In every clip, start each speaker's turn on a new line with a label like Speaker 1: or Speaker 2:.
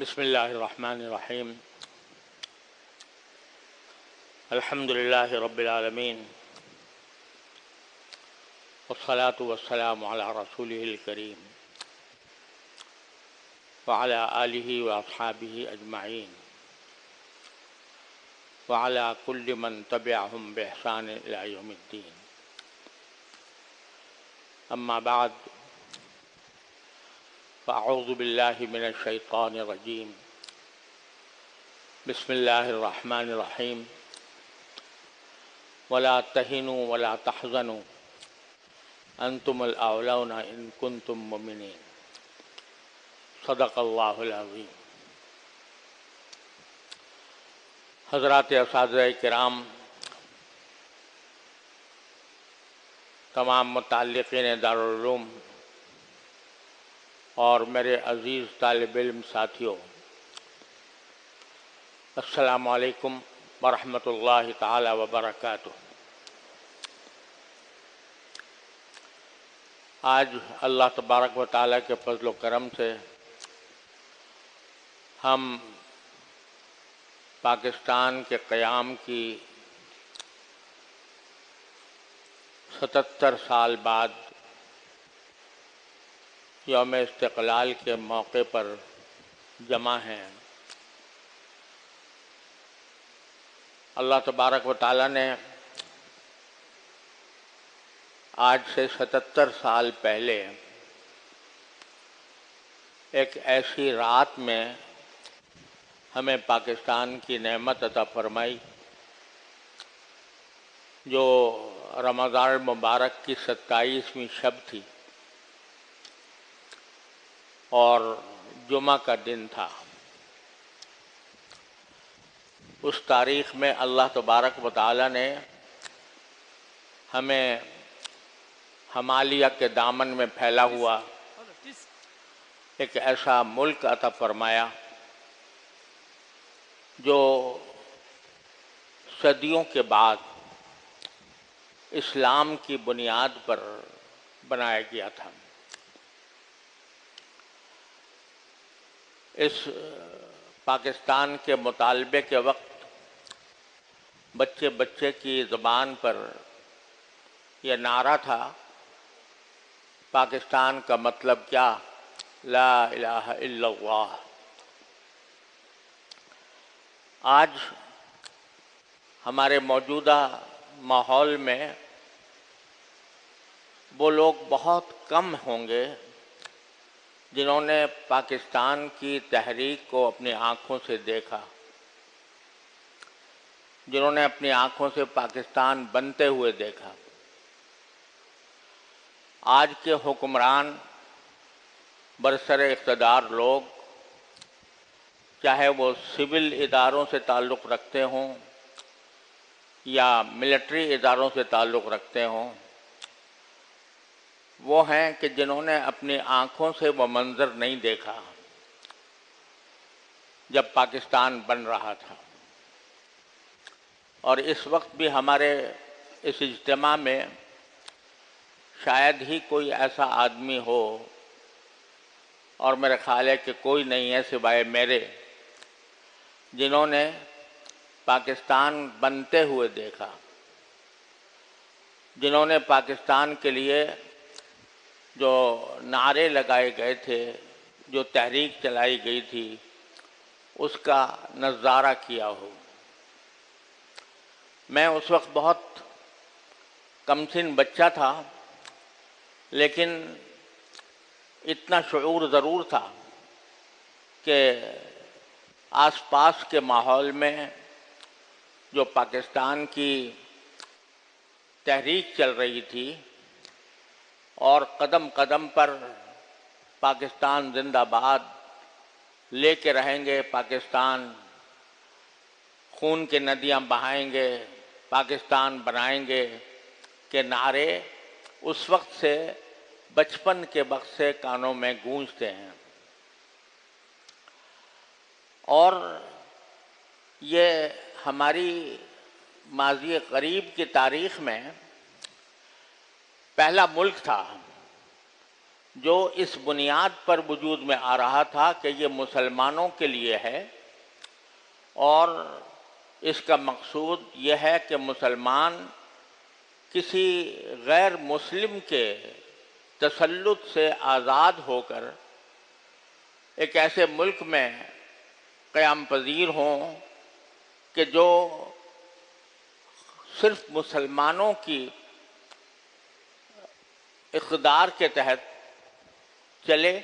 Speaker 1: بسم اللہ الرحمن الرحیم الحمد للہ رب العالمین والصلاة والسلام علی رسولہ الکریم وعلی آلہ واصحابہ اجمعین وعلی کل من تبعہم بإحسان الی یوم الدین. اما بعد فاعوذ باللہ من الشیطان الرجیم. بسم اللہ الرحمن الرحیم. ولا تہنوا ولا تحزنوا انتم الاعلون ان کنتم مؤمنین. صدق اللہ العظیم. حضرات اساتذہ کرام، تمام متعلقین دارالعلوم اور میرے عزیز طالب علم ساتھیوں، السلام علیکم ورحمۃ اللہ تعالی وبرکاتہ. آج اللہ تبارک و تعالیٰ کے فضل و کرم سے ہم پاکستان کے قیام کی 77 سال بعد یوم استقلال کے موقع پر جمع ہیں. اللہ تبارک و تعالیٰ نے آج سے 77 سال پہلے ایک ایسی رات میں ہمیں پاکستان کی نعمت عطا فرمائی جو رمضان المبارک کی 27ویں شب تھی اور جمعہ کا دن تھا. اس تاریخ میں اللہ تبارک و تعالیٰ نے ہمیں ہمالیہ کے دامن میں پھیلا ہوا ایک ایسا ملک عطا فرمایا جو صدیوں کے بعد اسلام کی بنیاد پر بنایا گیا تھا. اس پاکستان کے مطالبے کے وقت بچے بچے کی زبان پر یہ نعرہ تھا، پاکستان کا مطلب کیا؟ لا الہ الا اللہ. آج ہمارے موجودہ ماحول میں وہ لوگ بہت کم ہوں گے جنہوں نے پاکستان کی تحریک کو اپنی آنکھوں سے دیکھا، جنہوں نے اپنی آنکھوں سے پاکستان بنتے ہوئے دیکھا. آج کے حکمران برسر اقتدار لوگ، چاہے وہ سول اداروں سے تعلق رکھتے ہوں یا ملٹری اداروں سے تعلق رکھتے ہوں، وہ ہیں کہ جنہوں نے اپنی آنکھوں سے وہ منظر نہیں دیکھا جب پاکستان بن رہا تھا. اور اس وقت بھی ہمارے اس اجتماع میں شاید ہی کوئی ایسا آدمی ہو، اور میرا خیال ہے کہ کوئی نہیں ہے سوائے میرے، جنہوں نے پاکستان بنتے ہوئے دیکھا، جنہوں نے پاکستان کے لیے جو نعرے لگائے گئے تھے، جو تحریک چلائی گئی تھی، اس کا نظارہ کیا ہو. میں اس وقت بہت کم سن بچہ تھا، لیکن اتنا شعور ضرور تھا کہ آس پاس کے ماحول میں جو پاکستان کی تحریک چل رہی تھی اور قدم قدم پر پاکستان زندہ باد، لے کے رہیں گے پاکستان، خون کی ندیاں بہائیں گے، پاکستان بنائیں گے کے نعرے اس وقت سے، بچپن کے وقت سے کانوں میں گونجتے ہیں. اور یہ ہماری ماضی قریب کی تاریخ میں پہلا ملک تھا جو اس بنیاد پر وجود میں آ رہا تھا کہ یہ مسلمانوں کے لیے ہے اور اس کا مقصود یہ ہے کہ مسلمان کسی غیر مسلم کے تسلط سے آزاد ہو کر ایک ایسے ملک میں قیام پذیر ہوں کہ جو صرف مسلمانوں کی اقتدار کے تحت چلے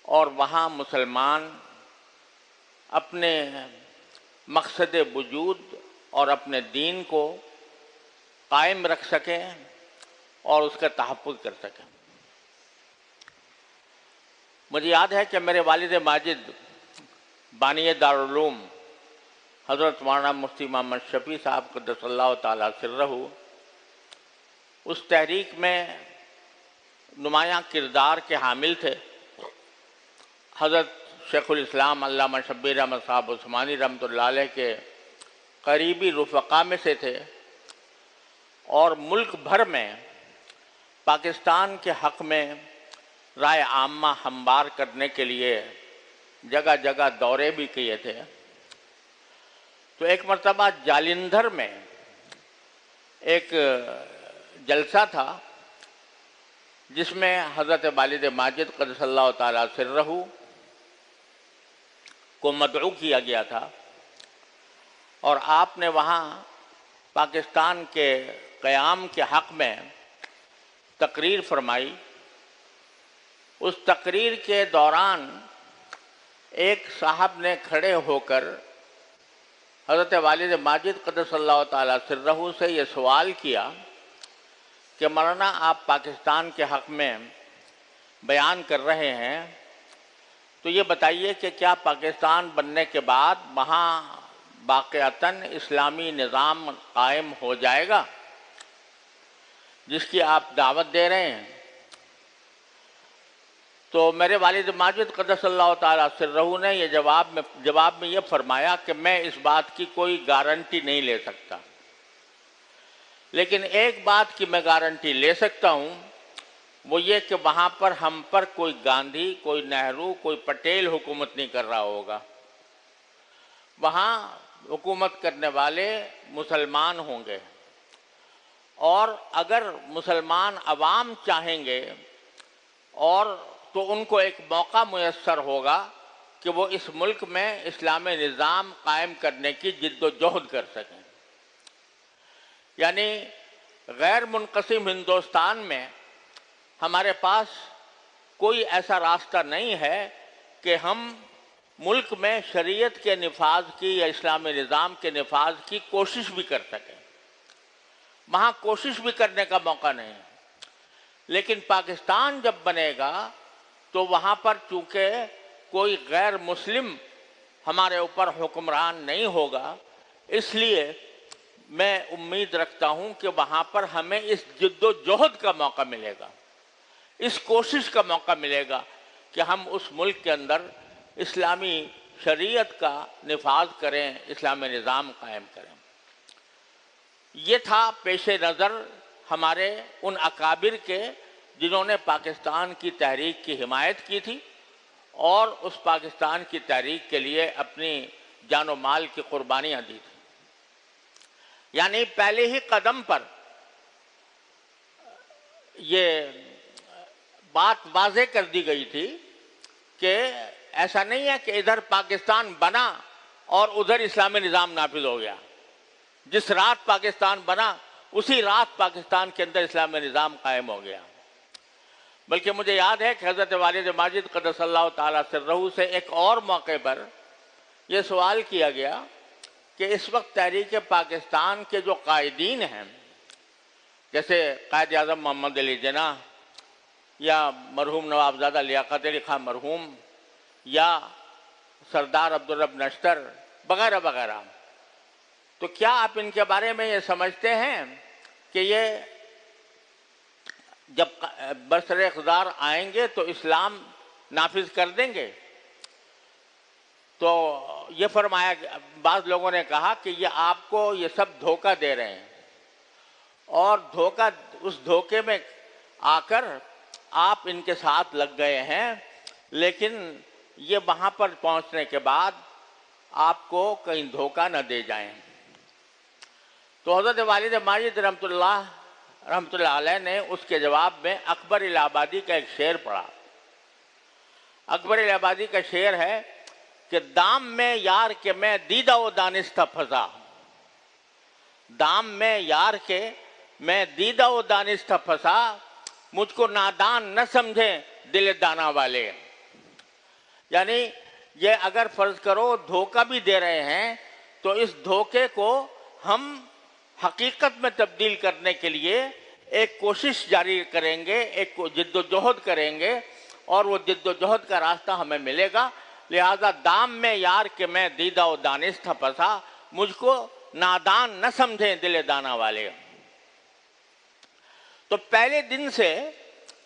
Speaker 1: اور وہاں مسلمان اپنے مقصد وجود اور اپنے دین کو قائم رکھ سکیں اور اس کا تحفظ کر سکیں۔ مجھے یاد ہے کہ میرے والد ماجد بانی دارالعلوم حضرت مولانا مفتی محمد شفیع صاحب قدس اللہ تعالیٰ سرہ اس تحریک میں نمایاں کردار کے حامل تھے۔ حضرت شیخ الاسلام علامہ شبیر احمد صاحب عثمانی رحمۃ اللہ علیہ کے قریبی رفقا میں سے تھے اور ملک بھر میں پاکستان کے حق میں رائے عامہ ہموار کرنے کے لیے جگہ جگہ دورے بھی کیے تھے۔ تو ایک مرتبہ جالندھر میں ایک جلسہ تھا جس میں حضرت والد ماجد قدس اللہ تعالیٰ سرہ کو مدعو کیا گیا تھا اور آپ نے وہاں پاکستان کے قیام کے حق میں تقریر فرمائی۔ اس تقریر کے دوران ایک صاحب نے کھڑے ہو کر حضرت والد ماجد قدس اللہ تعالیٰ سرہ سے یہ سوال کیا کہ مولانا آپ پاکستان کے حق میں بیان کر رہے ہیں تو یہ بتائیے کہ کیا پاکستان بننے کے بعد وہاں واقعتاً اسلامی نظام قائم ہو جائے گا جس کی آپ دعوت دے رہے ہیں؟ تو میرے والد ماجد قدس اللہ تعالیٰ سرہ نے یہ جواب میں یہ فرمایا کہ میں اس بات کی کوئی گارنٹی نہیں لے سکتا، لیکن ایک بات کی میں گارنٹی لے سکتا ہوں، وہ یہ کہ وہاں پر ہم پر کوئی گاندھی، کوئی نہرو، کوئی پٹیل حکومت نہیں کر رہا ہوگا۔ وہاں حکومت کرنے والے مسلمان ہوں گے، اور اگر مسلمان عوام چاہیں گے اور تو ان کو ایک موقع میسر ہوگا کہ وہ اس ملک میں اسلامی نظام قائم کرنے کی جد و جہد کر سکیں۔ یعنی غیر منقسم ہندوستان میں ہمارے پاس کوئی ایسا راستہ نہیں ہے کہ ہم ملک میں شریعت کے نفاذ کی یا اسلامی نظام کے نفاذ کی کوشش بھی کر سکیں۔ وہاں کوشش بھی کرنے کا موقع نہیں، لیکن پاکستان جب بنے گا تو وہاں پر چونکہ کوئی غیر مسلم ہمارے اوپر حکمران نہیں ہوگا، اس لیے میں امید رکھتا ہوں کہ وہاں پر ہمیں اس جد و جہد کا موقع ملے گا، اس کوشش کا موقع ملے گا کہ ہم اس ملک کے اندر اسلامی شریعت کا نفاذ کریں، اسلامی نظام قائم کریں۔ یہ تھا پیش نظر ہمارے ان اکابر کے جنہوں نے پاکستان کی تحریک کی حمایت کی تھی اور اس پاکستان کی تحریک کے لیے اپنی جان و مال کی قربانیاں دی تھیں۔ یعنی پہلے ہی قدم پر یہ بات واضح کر دی گئی تھی کہ ایسا نہیں ہے کہ ادھر پاکستان بنا اور ادھر اسلامی نظام نافذ ہو گیا۔ جس رات پاکستان بنا اسی رات پاکستان کے اندر اسلامی نظام قائم ہو گیا، بلکہ مجھے یاد ہے کہ حضرت والد ماجد قدس اللہ تعالیٰ سرہ سے ایک اور موقع پر یہ سوال کیا گیا کہ اس وقت تحریک پاکستان کے جو قائدین ہیں، جیسے قائد اعظم محمد علی جناح یا مرحوم نوابزادہ لیاقت علی خان مرحوم یا سردار عبدالرب نشتر وغیرہ وغیرہ، تو کیا آپ ان کے بارے میں یہ سمجھتے ہیں کہ یہ جب برسر اقتدار آئیں گے تو اسلام نافذ کر دیں گے؟ تو یہ فرمایا، بعض لوگوں نے کہا کہ یہ آپ کو یہ سب دھوکہ دے رہے ہیں، اور اس دھوکے میں آ کر آپ ان کے ساتھ لگ گئے ہیں، لیکن یہ وہاں پر پہنچنے کے بعد آپ کو کہیں دھوکہ نہ دے جائیں۔ تو حضرت والد ماجد رحمۃ اللہ علیہ نے اس کے جواب میں اکبر الہ آبادی کا ایک شعر پڑھا۔ اکبر الہ آبادی کا شعر ہے کہ دام میں یار کے میں دیدہ و دانستہ پھنسا، دام میں یار کے میں دیدہ و دانستہ پھنسا، مجھ کو نادان نہ سمجھیں دل دانا والے۔ یعنی یہ اگر فرض کرو دھوکہ بھی دے رہے ہیں تو اس دھوکے کو ہم حقیقت میں تبدیل کرنے کے لیے ایک کوشش جاری کریں گے، ایک جد و جہد کریں گے، اور وہ جد و جہد کا راستہ ہمیں ملے گا۔ لہذا دام میں یار کہ میں دیدہ و دانستہ پھنسا، مجھ کو نادان نہ سمجھیں دل دانا والے۔ تو پہلے دن سے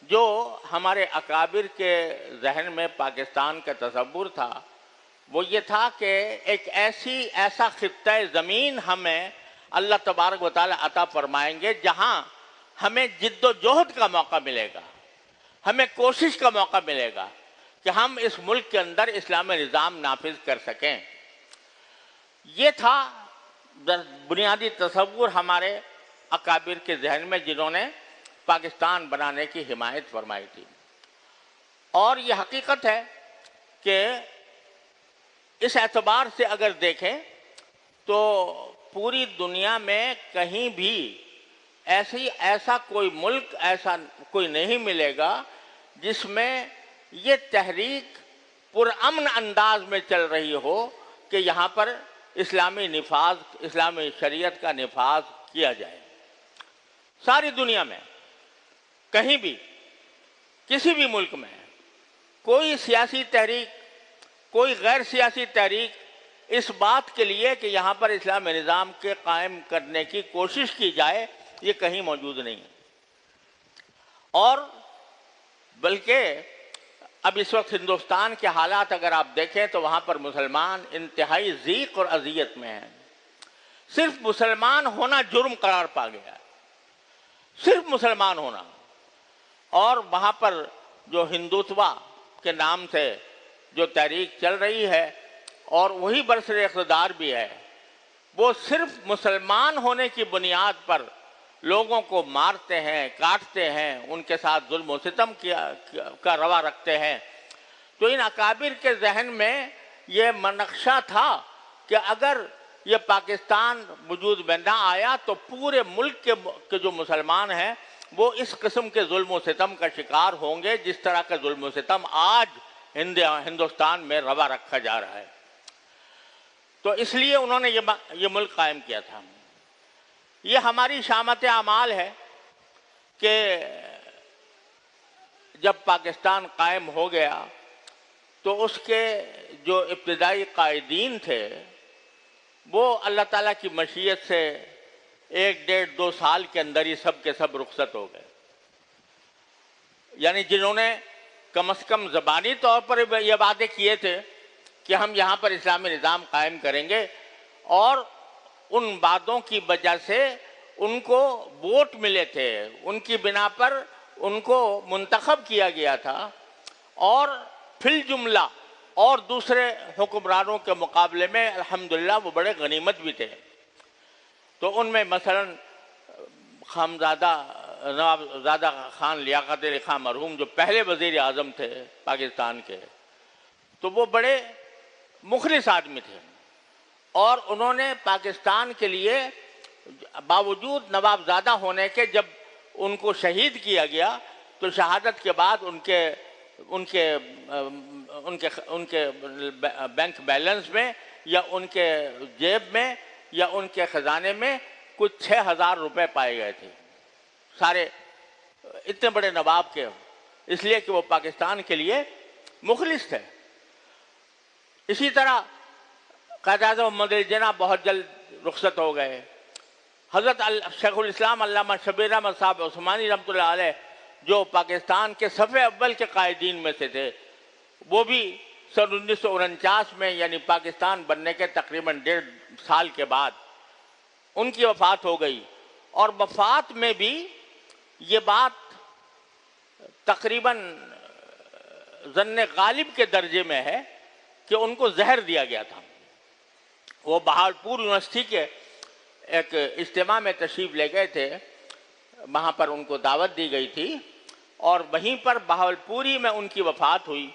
Speaker 1: جو ہمارے اکابر کے ذہن میں پاکستان کا تصور تھا وہ یہ تھا کہ ایک ایسا خطہ زمین ہمیں اللہ تبارک و تعالی عطا فرمائیں گے جہاں ہمیں جد و جہد کا موقع ملے گا، ہمیں کوشش کا موقع ملے گا کہ ہم اس ملک کے اندر اسلامی نظام نافذ کر سکیں۔ یہ تھا بنیادی تصور ہمارے اکابر کے ذہن میں جنہوں نے پاکستان بنانے کی حمایت فرمائی تھی۔ اور یہ حقیقت ہے کہ اس اعتبار سے اگر دیکھیں تو پوری دنیا میں کہیں بھی ایسا کوئی ملک ایسا کوئی نہیں ملے گا جس میں یہ تحریک پرامن انداز میں چل رہی ہو کہ یہاں پر اسلامی شریعت کا نفاذ کیا جائے۔ ساری دنیا میں کہیں بھی کسی بھی ملک میں کوئی سیاسی تحریک، کوئی غیر سیاسی تحریک اس بات کے لیے کہ یہاں پر اسلامی نظام کے قائم کرنے کی کوشش کی جائے یہ کہیں موجود نہیں ہے۔ اور بلکہ اب اس وقت ہندوستان کے حالات اگر آپ دیکھیں تو وہاں پر مسلمان انتہائی ضیق اور اذیت میں ہیں۔ صرف مسلمان ہونا جرم قرار پا گیا ہے، صرف مسلمان ہونا۔ اور وہاں پر جو ہندوتوا کے نام سے جو تحریک چل رہی ہے اور وہی برسر اقتدار بھی ہے، وہ صرف مسلمان ہونے کی بنیاد پر لوگوں کو مارتے ہیں، کاٹتے ہیں، ان کے ساتھ ظلم و ستم کا روا رکھتے ہیں۔ تو ان اکابر کے ذہن میں یہ منقشہ تھا کہ اگر یہ پاکستان وجود میں نہ آیا تو پورے ملک کے جو مسلمان ہیں وہ اس قسم کے ظلم و ستم کا شکار ہوں گے جس طرح کا ظلم و ستم آج ہندوستان میں روا رکھا جا رہا ہے۔ تو اس لیے انہوں نے یہ ملک قائم کیا تھا۔ یہ ہماری شامت اعمال ہے کہ جب پاکستان قائم ہو گیا تو اس کے جو ابتدائی قائدین تھے وہ اللہ تعالیٰ کی مشیت سے 1-1.5-2 سال کے اندر ہی سب کے سب رخصت ہو گئے۔ یعنی جنہوں نے کم از کم زبانی طور پر یہ وعدے کیے تھے کہ ہم یہاں پر اسلامی نظام قائم کریں گے، اور ان وعدوں کی وجہ سے ان کو ووٹ ملے تھے، ان کی بنا پر ان کو منتخب کیا گیا تھا، اور فی الجملہ اور دوسرے حکمرانوں کے مقابلے میں الحمدللہ وہ بڑے غنیمت بھی تھے۔ تو ان میں مثلا نواب زادہ خان لیاقت علی خان مرحوم جو پہلے وزیر اعظم تھے پاکستان کے، تو وہ بڑے مخلص آدمی تھے، اور انہوں نے پاکستان کے لیے باوجود نواب زادہ ہونے کے جب ان کو شہید کیا گیا تو شہادت کے بعد ان کے بینک بیلنس میں یا ان کے جیب میں یا ان کے خزانے میں کچھ 6,000 روپے پائے گئے تھے، سارے اتنے بڑے نواب کے، اس لیے کہ وہ پاکستان کے لیے مخلص تھے۔ اسی طرح قائد اعظم محمد علی جناح بہت جلد رخصت ہو گئے۔ حضرت شیخ الاسلام علامہ شبیر احمد صاحب عثمانی رحمۃ اللہ علیہ جو پاکستان کے صف اول کے قائدین میں سے تھے، وہ بھی سن 1949 میں یعنی پاکستان بننے کے تقریباً 1.5 سال کے بعد ان کی وفات ہو گئی۔ اور وفات میں بھی یہ بات تقریباً ظن غالب کے درجے میں ہے کہ ان کو زہر دیا گیا تھا۔ وہ بہاولپور یونیورسٹی کے ایک اجتماع میں تشریف لے گئے تھے، وہاں پر ان کو دعوت دی گئی تھی، اور وہیں پر بہاولپوری میں ان کی وفات ہوئی۔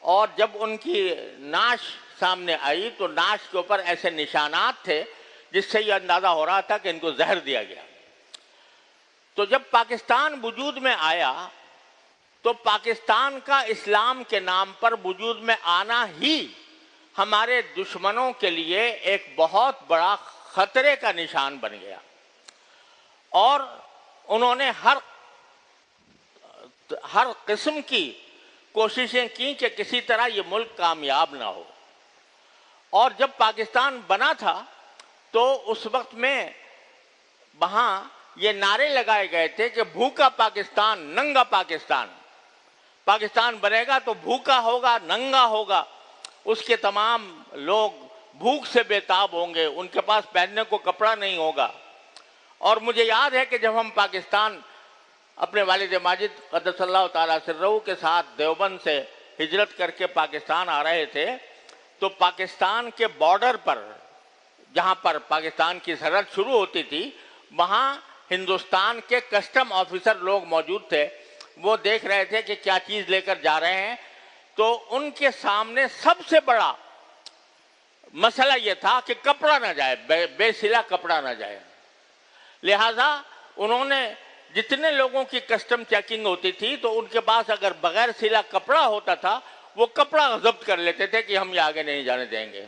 Speaker 1: اور جب ان کی نعش سامنے آئی تو نعش کے اوپر ایسے نشانات تھے جس سے یہ اندازہ ہو رہا تھا کہ ان کو زہر دیا گیا۔ تو جب پاکستان وجود میں آیا تو پاکستان کا اسلام کے نام پر وجود میں آنا ہی ہمارے دشمنوں کے لیے ایک بہت بڑا خطرے کا نشان بن گیا، اور انہوں نے ہر قسم کی کوششیں کی کہ کسی طرح یہ ملک کامیاب نہ ہو۔ اور جب پاکستان بنا تھا تو اس وقت میں وہاں یہ نعرے لگائے گئے تھے کہ بھوکا پاکستان، ننگا پاکستان۔ پاکستان بنے گا تو بھوکا ہوگا، ننگا ہوگا، اس کے تمام لوگ بھوک سے بے تاب ہوں گے، ان کے پاس پہننے کو کپڑا نہیں ہوگا۔ اور مجھے یاد ہے کہ جب ہم پاکستان اپنے والد ماجد قدس اللہ تعالیٰ سرہ کے ساتھ دیوبند سے ہجرت کر کے پاکستان آ رہے تھے تو پاکستان کے بارڈر پر، جہاں پر پاکستان کی سرحد شروع ہوتی تھی، وہاں ہندوستان کے کسٹم آفیسر لوگ موجود تھے۔ وہ دیکھ رہے تھے کہ کیا چیز لے کر جا رہے ہیں، تو ان کے سامنے سب سے بڑا مسئلہ یہ تھا کہ کپڑا نہ جائے، بے سلا کپڑا نہ جائے۔ لہذا انہوں نے جتنے لوگوں کی کسٹم چیکنگ ہوتی تھی تو ان کے پاس اگر بغیر سلا کپڑا ہوتا تھا وہ کپڑا ضبط کر لیتے تھے کہ ہم یہ آگے نہیں جانے دیں گے،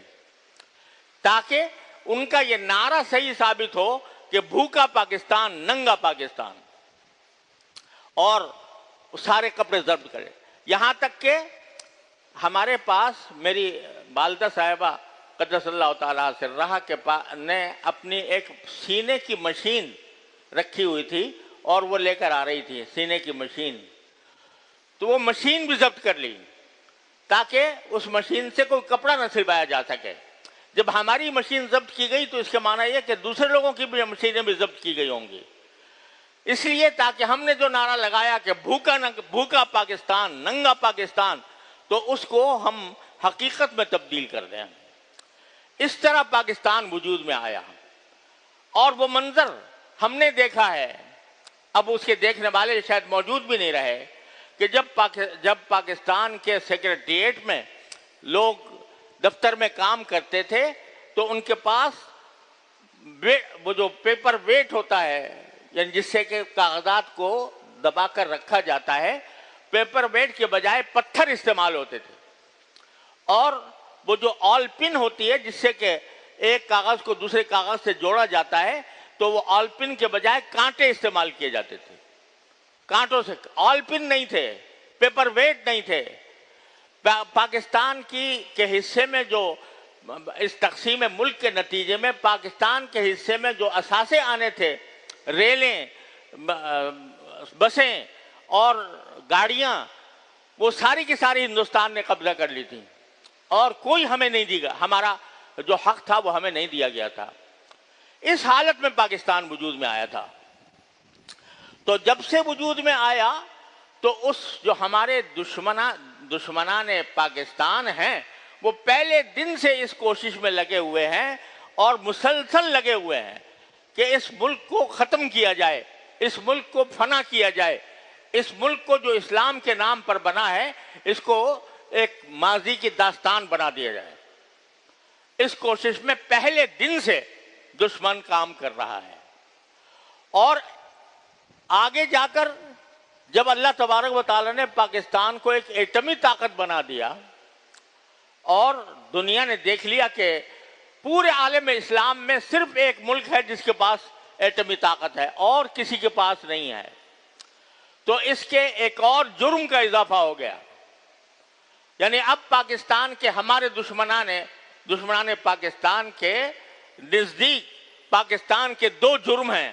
Speaker 1: تاکہ ان کا یہ نعرہ صحیح ثابت ہو کہ بھوکا پاکستان، ننگا پاکستان، اور سارے کپڑے ضبط کرے۔ یہاں تک کہ ہمارے پاس میری والدہ صاحبہ قدس اللہ تعالیٰ سرہ کے نے اپنی ایک سینے کی مشین رکھی ہوئی تھی اور وہ لے کر آ رہی تھی سینے کی مشین، تو وہ مشین بھی ضبط کر لی تاکہ اس مشین سے کوئی کپڑا نہ سلوایا جا سکے۔ جب ہماری مشین ضبط کی گئی تو اس کے معنی یہ کہ دوسرے لوگوں کی بھی مشینیں بھی ضبط کی گئی ہوں گی، اس لیے تاکہ ہم نے جو نعرہ لگایا کہ بھوکا پاکستان، ننگا پاکستان، تو اس کو ہم حقیقت میں تبدیل کر دیں۔ اس طرح پاکستان وجود میں آیا، اور وہ منظر ہم نے دیکھا ہے، اب اس کے دیکھنے والے شاید موجود بھی نہیں رہے، کہ جب پاکستان کے سیکریٹریٹ میں لوگ دفتر میں کام کرتے تھے تو ان کے پاس وہ جو پیپر ویٹ ہوتا ہے، یعنی جس سے کہ کاغذات کو دبا کر رکھا جاتا ہے، پیپر ویٹ کے بجائے پتھر استعمال ہوتے تھے، اور وہ جو آل پن ہوتی ہے جس سے کہ ایک کاغذ کو دوسرے کاغذ سے جوڑا جاتا ہے، تو وہ آل پن کے بجائے کانٹے استعمال کیے جاتے تھے۔ کانٹوں سے، آل پن نہیں تھے، پیپر ویٹ نہیں تھے۔ پاکستان کے حصے میں جو اس تقسیم ملک کے نتیجے میں پاکستان کے حصے میں جو اثاثے آنے تھے، ریلیں، بسیں اور گاڑیاں، وہ ساری کی ساری ہندوستان نے قبضہ کر لی تھی، اور کوئی ہمیں نہیں دی گا، ہمارا جو حق تھا وہ ہمیں نہیں دیا گیا تھا۔ اس حالت میں پاکستان وجود میں آیا تھا۔ تو جب سے وجود میں آیا تو اس جو ہمارے دشمنان پاکستان ہیں وہ پہلے دن سے اس کوشش میں لگے ہوئے ہیں اور مسلسل لگے ہوئے ہیں کہ اس ملک کو ختم کیا جائے، اس ملک کو فنا کیا جائے، اس ملک کو جو اسلام کے نام پر بنا ہے اس کو ایک ماضی کی داستان بنا دیا جائے۔ اس کوشش میں پہلے دن سے دشمن کام کر رہا ہے، اور آگے جا کر جب اللہ تبارک و تعالیٰ نے پاکستان کو ایک ایٹمی طاقت بنا دیا اور دنیا نے دیکھ لیا کہ پورے عالم اسلام میں صرف ایک ملک ہے جس کے پاس ایٹمی طاقت ہے اور کسی کے پاس نہیں ہے، تو اس کے ایک اور جرم کا اضافہ ہو گیا۔ یعنی اب پاکستان کے ہمارے دشمنان پاکستان کے نزدیک پاکستان کے دو جرم ہیں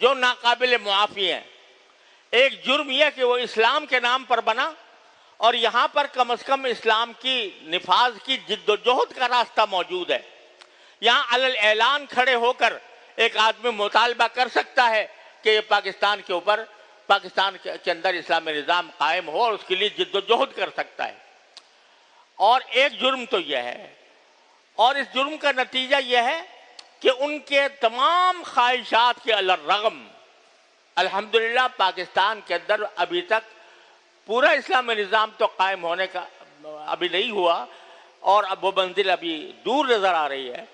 Speaker 1: جو ناقابل معافی ہیں۔ ایک جرم یہ کہ وہ اسلام کے نام پر بنا اور یہاں پر کم از کم اسلام کی نفاذ کی جد و جہد کا راستہ موجود ہے۔ یہاں علی اعلان کھڑے ہو کر ایک آدمی مطالبہ کر سکتا ہے کہ یہ پاکستان کے اوپر پاکستان کے اندر اسلامی نظام قائم ہو اور اس کے لیے جد و جہد کر سکتا ہے. اور ایک جرم تو یہ ہے، اور اس جرم کا نتیجہ یہ ہے کہ ان کے تمام خواہشات کے علی الرغم الحمدللہ پاکستان کے اندر ابھی تک پورا اسلامی نظام تو قائم ہونے کا ابھی نہیں ہوا، اور اب وہ منزل ابھی دور نظر آ رہی ہے،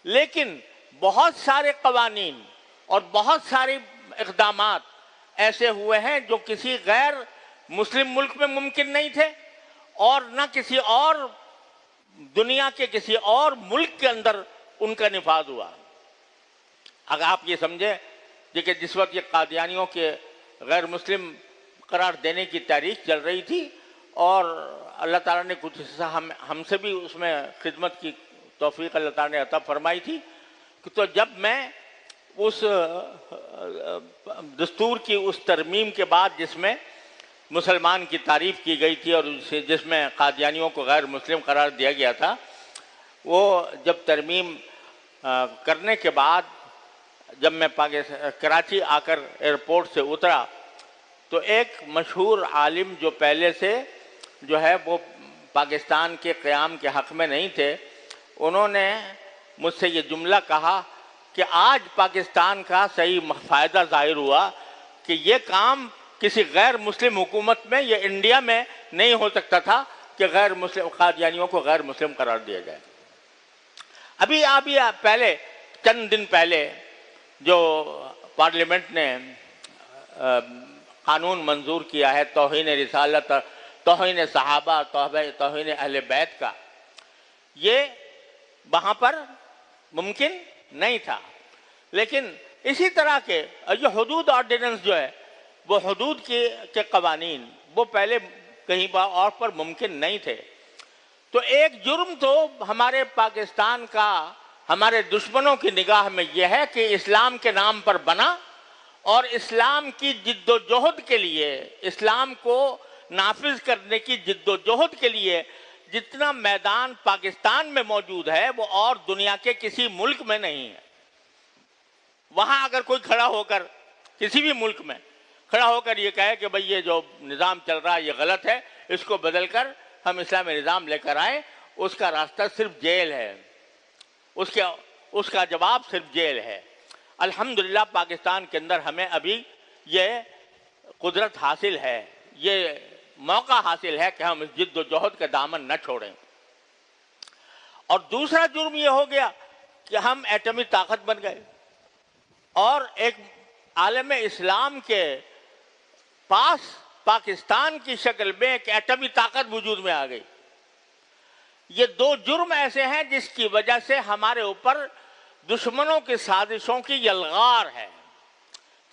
Speaker 1: لیکن بہت سارے قوانین اور بہت سارے اقدامات ایسے ہوئے ہیں جو کسی غیر مسلم ملک میں ممکن نہیں تھے، اور نہ کسی اور دنیا کے کسی اور ملک کے اندر ان کا نفاذ ہوا. اگر آپ یہ سمجھیں کہ جس وقت یہ قادیانیوں کے غیر مسلم قرار دینے کی تاریخ چل رہی تھی، اور اللہ تعالیٰ نے کچھ حصہ ہم سے بھی اس میں خدمت کی توفیق اللہ تعالیٰ نے عطا فرمائی تھی، تو جب میں اس دستور کی اس ترمیم کے بعد جس میں مسلمان کی تعریف کی گئی تھی اور جس میں قادیانیوں کو غیر مسلم قرار دیا گیا تھا، وہ جب ترمیم کرنے کے بعد جب میں کراچی آ کر ایئرپورٹ سے اترا تو ایک مشہور عالم جو پہلے سے جو ہے وہ پاکستان کے قیام کے حق میں نہیں تھے، انہوں نے مجھ سے یہ جملہ کہا کہ آج پاکستان کا صحیح فائدہ ظاہر ہوا کہ یہ کام کسی غیر مسلم حکومت میں یا انڈیا میں نہیں ہو سکتا تھا کہ غیر مسلم قادیانیوں کو غیر مسلم قرار دیا جائے. ابھی پہلے چند دن پہلے جو پارلیمنٹ نے قانون منظور کیا ہے توہین رسالت، توہین صحابہ، توہین اہل بیت کا، یہ وہاں پر ممکن نہیں تھا. لیکن اسی طرح کے یہ حدود آرڈیننس جو ہے، وہ حدود کے قوانین وہ پہلے کہیں اور پر ممکن نہیں تھے. تو ایک جرم تو ہمارے پاکستان کا ہمارے دشمنوں کی نگاہ میں یہ ہے کہ اسلام کے نام پر بنا، اور اسلام کی جد و جہد کے لیے، اسلام کو نافذ کرنے کی جد و جہد کے لیے جتنا میدان پاکستان میں موجود ہے وہ اور دنیا کے کسی ملک میں نہیں ہے. وہاں اگر کوئی کھڑا ہو کر کسی بھی ملک میں کھڑا ہو کر یہ کہے کہ بھئی یہ جو نظام چل رہا ہے یہ غلط ہے، اس کو بدل کر ہم اسلامی نظام لے کر آئیں، اس کا راستہ صرف جیل ہے، اس کا جواب صرف جیل ہے. الحمدللہ پاکستان کے اندر ہمیں ابھی یہ قدرت حاصل ہے، یہ موقع حاصل ہے کہ ہم اس جد و جہد کا دامن نہ چھوڑیں. اور دوسرا جرم یہ ہو گیا کہ ہم ایٹمی طاقت بن گئے، اور ایک عالم اسلام کے پاس پاکستان کی شکل میں ایک ایٹمی طاقت وجود میں آ گئی. یہ دو جرم ایسے ہیں جس کی وجہ سے ہمارے اوپر دشمنوں کی سازشوں کی یلغار ہے،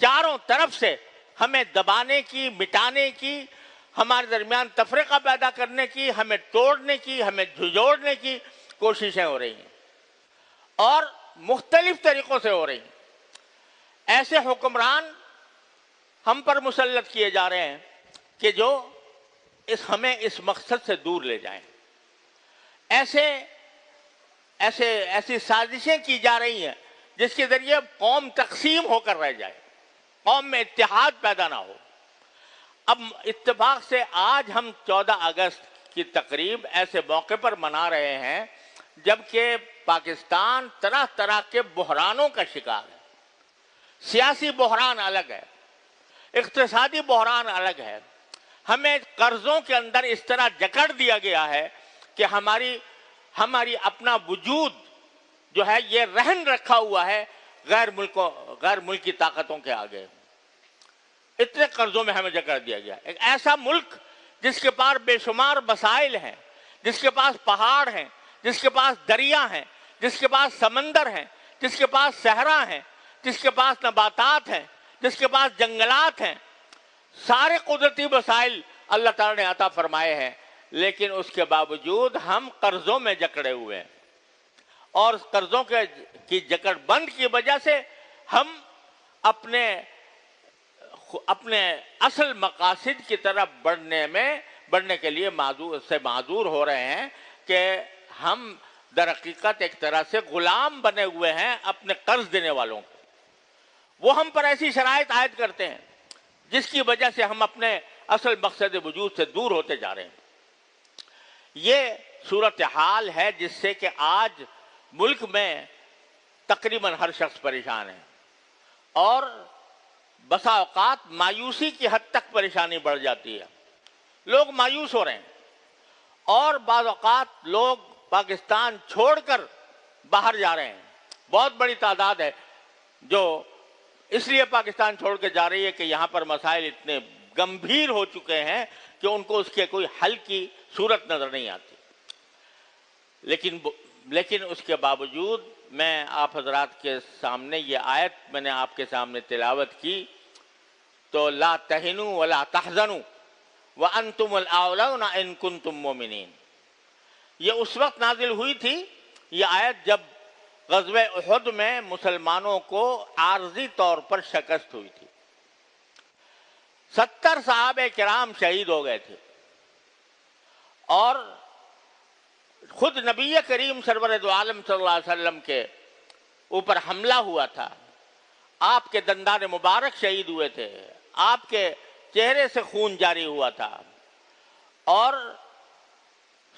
Speaker 1: چاروں طرف سے ہمیں دبانے کی، مٹانے کی، ہمارے درمیان تفرقہ پیدا کرنے کی، ہمیں توڑنے کی، ہمیں جھنجھوڑنے کی کوششیں ہو رہی ہیں، اور مختلف طریقوں سے ہو رہی ہیں. ایسے حکمران ہم پر مسلط کیے جا رہے ہیں کہ جو ہمیں اس مقصد سے دور لے جائیں. ایسی سازشیں کی جا رہی ہیں جس کے ذریعے قوم تقسیم ہو کر رہ جائے، قوم میں اتحاد پیدا نہ ہو. اب اتفاق سے آج ہم 14 اگست کی تقریب ایسے موقع پر منا رہے ہیں جبکہ پاکستان طرح طرح کے بحرانوں کا شکار ہے. سیاسی بحران الگ ہے، اقتصادی بحران الگ ہے. ہمیں قرضوں کے اندر اس طرح جکڑ دیا گیا ہے کہ ہماری اپنا وجود جو ہے یہ رہن رکھا ہوا ہے غیر ملکی طاقتوں کے آگے. اتنے قرضوں میں ہمیں جکڑ دیا گیا. ایک ایسا ملک جس کے پاس بے شمار وسائل ہیں، جس کے پاس پہاڑ ہیں، جس کے پاس دریا ہیں، جس کے پاس سمندر ہیں، جس کے پاس صحرا ہیں، جس کے پاس نباتات ہیں، جس کے پاس جنگلات ہیں، سارے قدرتی وسائل اللہ تعالیٰ نے عطا فرمائے ہیں، لیکن اس کے باوجود ہم قرضوں میں جکڑے ہوئے ہیں. اور قرضوں کی جکڑ بند کی وجہ سے ہم اپنے اصل مقاصد کی طرف بڑھنے کے لیے معذور ہو رہے ہیں کہ ہم در حقیقت ایک طرح سے غلام بنے ہوئے ہیں اپنے قرض دینے والوں کو. وہ ہم پر ایسی شرائط عائد کرتے ہیں جس کی وجہ سے ہم اپنے اصل مقصد وجود سے دور ہوتے جا رہے ہیں. یہ صورتحال ہے جس سے کہ آج ملک میں تقریباً ہر شخص پریشان ہے اور بسا اوقات مایوسی کی حد تک پریشانی بڑھ جاتی ہے. لوگ مایوس ہو رہے ہیں اور بعض اوقات لوگ پاکستان چھوڑ کر باہر جا رہے ہیں. بہت بڑی تعداد ہے جو اس لیے پاکستان چھوڑ کے جا رہی ہے کہ یہاں پر مسائل اتنے گمبھیر ہو چکے ہیں کہ ان کو اس کے کوئی حل کی صورت نظر نہیں آتی. لیکن اس کے باوجود میں آپ حضرات کے سامنے یہ آیت میں نے آپ کے سامنے تلاوت کی تو لا تہنوا ولا تحزنوا وانتم الاعلون ان کنتم مؤمنین. یہ اس وقت نازل ہوئی تھی یہ آیت جب غزوہ احد میں مسلمانوں کو عارضی طور پر شکست ہوئی تھی. 70 صحابہ کرام شہید ہو گئے تھے اور خود نبی کریم سرور دو عالم صلی اللہ علیہ وسلم کے اوپر حملہ ہوا تھا. آپ کے دندان مبارک شہید ہوئے تھے, آپ کے چہرے سے خون جاری ہوا تھا اور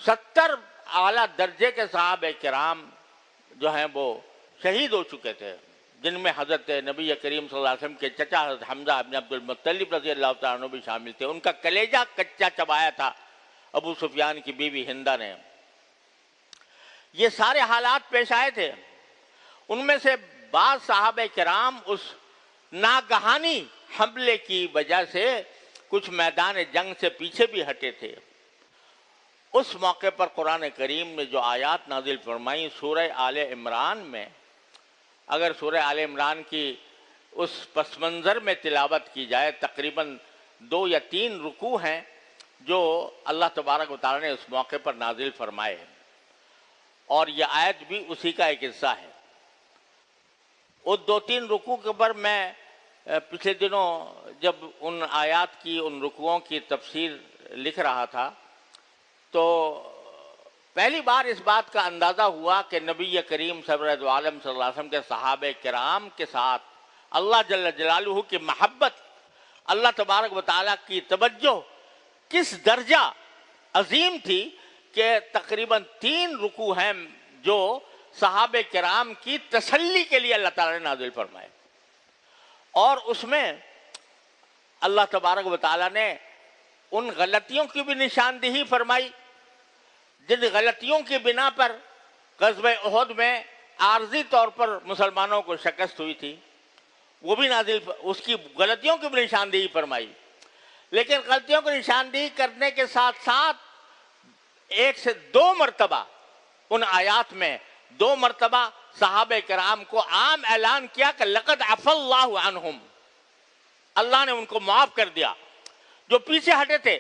Speaker 1: 70 اعلیٰ درجے کے صحابہ کرام جو ہیں وہ شہید ہو چکے تھے, جن میں حضرت نبی کریم صلی اللہ علیہ وسلم کے چچا حضرت حمزہ بن عبد المطلب رضی اللہ تعالیٰ عنہ بھی شامل تھے. ان کا کلیجہ کچا چبایا تھا ابو سفیان کی بیوی ہندہ نے. یہ سارے حالات پیش آئے تھے. ان میں سے بعض صحابہ کرام اس ناگہانی حملے کی وجہ سے کچھ میدان جنگ سے پیچھے بھی ہٹے تھے. اس موقع پر قرآن کریم نے جو آیات نازل فرمائیں سورہ آل عمران میں, اگر سورہ آل عمران کی اس پس منظر میں تلاوت کی جائے, تقریباً 2 یا 3 رکوع ہیں جو اللہ تبارک و تعالیٰ نے اس موقع پر نازل فرمائے اور یہ آیت بھی اسی کا ایک حصہ ہے. وہ 2-3 رکوع کے پر میں پچھلے دنوں جب ان آیات کی ان رکوعوں کی تفسیر لکھ رہا تھا تو پہلی بار اس بات کا اندازہ ہوا کہ نبی کریم سرور دو عالم صلی اللہ علیہ وسلم کے صحابہ کرام کے ساتھ اللہ جل جلالہ کی محبت, اللہ تبارک و تعالیٰ کی توجہ کس درجہ عظیم تھی کہ تقریباً 3 رکوع ہیں جو صحابہ کرام کی تسلی کے لیے اللہ تعالیٰ نے نازل فرمائے. اور اس میں اللہ تبارک و تعالیٰ نے ان غلطیوں کی بھی نشاندہی فرمائی جن غلطیوں کی بنا پر غزوہ احد میں عارضی طور پر مسلمانوں کو شکست ہوئی تھی, وہ بھی نازل, اس کی غلطیوں کی بھی نشاندہی فرمائی. لیکن غلطیوں کی نشاندہی کرنے کے ساتھ ساتھ 1 سے 2 مرتبہ ان آیات میں 2 مرتبہ صحابہ کرام کو عام اعلان کیا کہ لقد عفا اللہ عنہم, اللہ نے ان کو معاف کر دیا. جو پیچھے ہٹے تھے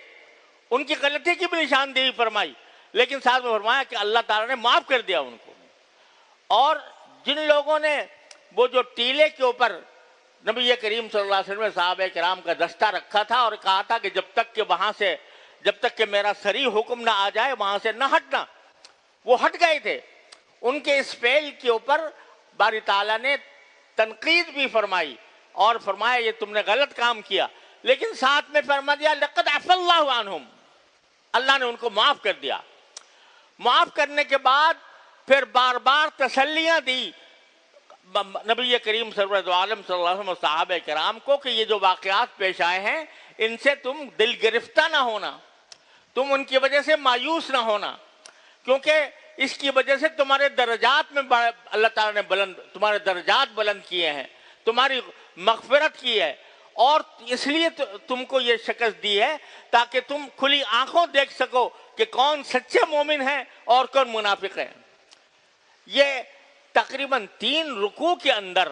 Speaker 1: ان کی غلطی کی بھی نشاندہی فرمائی لیکن ساتھ میں فرمایا کہ اللہ تعالیٰ نے معاف کر دیا ان کو. اور جن لوگوں نے وہ جو ٹیلے کے اوپر نبی کریم صلی اللہ علیہ وسلم نے صحابہ کرام کا دستہ رکھا تھا اور کہا تھا کہ جب تک کہ میرا صریح حکم نہ آ جائے وہاں سے نہ ہٹنا, وہ ہٹ گئے تھے. ان کے اس فعل کے اوپر باری تعالیٰ نے تنقید بھی فرمائی اور فرمایا یہ تم نے غلط کام کیا, لیکن ساتھ میں فرما دیا لقد عفا اللہ عنہم, اللہ نے ان کو معاف کر دیا. معاف کرنے کے بعد پھر بار بار تسلیاں دی نبی کریم سرور دو عالم صلی اللہ علیہ وسلم صحابہ کرام کو کہ یہ جو واقعات پیش آئے ہیں ان سے تم دل گرفتہ نہ ہونا, تم ان کی وجہ سے مایوس نہ ہونا, کیونکہ اس کی وجہ سے تمہارے درجات میں اللہ تعالیٰ نے تمہارے درجات بلند کیے ہیں, تمہاری مغفرت کی ہے, اور اس لیے تم کو یہ شکست دی ہے تاکہ تم کھلی آنکھوں دیکھ سکو کہ کون سچے مومن ہیں اور کون منافق ہیں. یہ تقریباً 3 رکوع کے اندر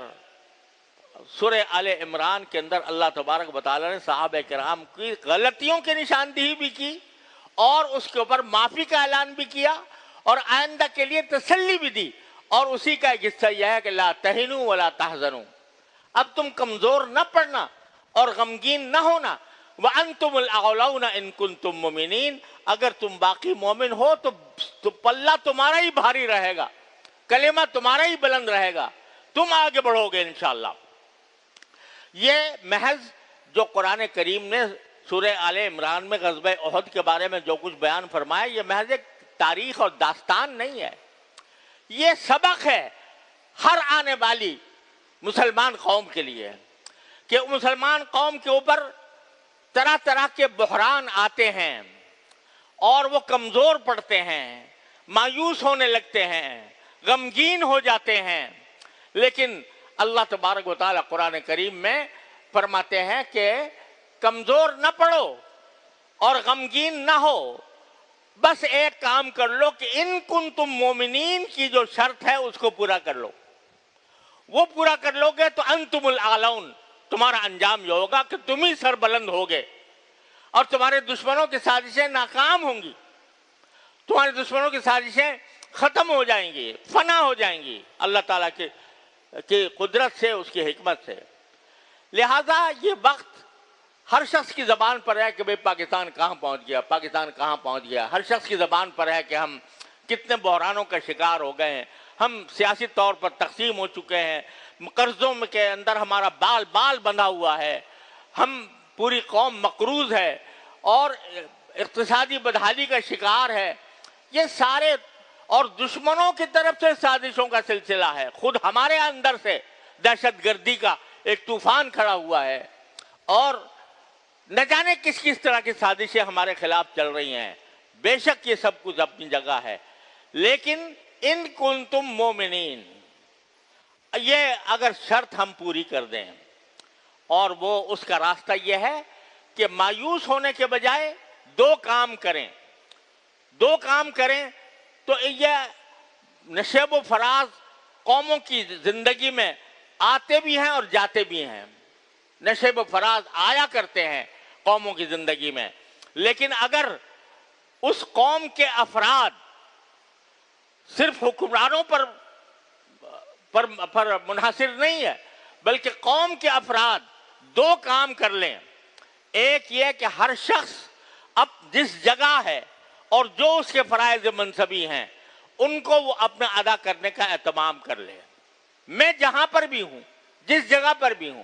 Speaker 1: سورہ آل عمران کے اندر اللہ تبارک و تعالیٰ نے صحابہ کرام کی غلطیوں کی نشاندہی بھی کی اور اس کے اوپر معافی کا اعلان بھی کیا اور آئندہ کے لیے تسلی بھی دی. اور اسی کا ایک حصہ یہ ہے کہ لا تہنوا ولا تحزنوا, اب تم کمزور نہ پڑنا اور غمگین نہ ہونا. وانتم الاعلون ان کنتم مؤمنین, اگر تم باقی مومن ہو تو پلہ تمہارا ہی بھاری رہے گا, کلمہ تمہارا ہی بلند رہے گا, تم آگے بڑھو گے انشاءاللہ. یہ محض جو قرآن کریم نے سورہ آل عمران میں غزوہ احد کے بارے میں جو کچھ بیان فرمایا، یہ محض ایک تاریخ اور داستان نہیں ہے، یہ سبق ہے ہر آنے والی مسلمان قوم کے لیے کہ مسلمان قوم کے اوپر طرح طرح کے بحران آتے ہیں اور وہ کمزور پڑتے ہیں، مایوس ہونے لگتے ہیں، غمگین ہو جاتے ہیں، لیکن اللہ تبارک و تعالیٰ قرآن کریم میں فرماتے ہیں کہ کمزور نہ پڑو اور غمگین نہ ہو، بس ایک کام کر لو کہ ان کنتم مومنین کی جو شرط ہے اس کو پورا کر لو، وہ پورا کر لو گے تو انتم الاعلون، تمہارا انجام یہ ہوگا کہ تم ہی سر بلند ہوگے اور تمہارے دشمنوں کی سازشیں ناکام ہوں گی، تمہارے دشمنوں کی سازشیں ختم ہو جائیں گی، فنا ہو جائیں گی اللہ تعالیٰ کی قدرت سے، اس کی حکمت سے۔ لہذا یہ وقت ہر شخص کی زبان پر ہے کہ بھئی پاکستان کہاں پہنچ گیا، پاکستان کہاں پہنچ گیا، ہر شخص کی زبان پر ہے کہ ہم کتنے بحرانوں کا شکار ہو گئے ہیں، ہم سیاسی طور پر تقسیم ہو چکے ہیں، قرضوں کے اندر ہمارا بال بال بندھا ہوا ہے، ہم پوری قوم مقروض ہے اور اقتصادی بدحالی کا شکار ہے۔ یہ سارے اور دشمنوں کی طرف سے سازشوں کا سلسلہ ہے، خود ہمارے اندر سے دہشت گردی کا ایک طوفان کھڑا ہوا ہے اور نہ جانے کس کس طرح کی سازشیں ہمارے خلاف چل رہی ہیں۔ بے شک یہ سب کچھ اپنی جگہ ہے، لیکن ان کنتم مومنین، یہ اگر شرط ہم پوری کر دیں، اور وہ اس کا راستہ یہ ہے کہ مایوس ہونے کے بجائے دو کام کریں تو یہ نشیب و فراز قوموں کی زندگی میں آتے بھی ہیں اور جاتے بھی ہیں، نشیب و فراز آیا کرتے ہیں قوموں کی زندگی میں، لیکن اگر اس قوم کے افراد صرف حکمرانوں پر منحصر نہیں ہے، بلکہ قوم کے افراد دو کام کر لیں، ایک یہ کہ ہر شخص اب جس جگہ ہے اور جو اس کے فرائض منصبی ہیں ان کو وہ اپنا ادا کرنے کا اہتمام کر لے۔ میں جہاں پر بھی ہوں، جس جگہ پر بھی ہوں،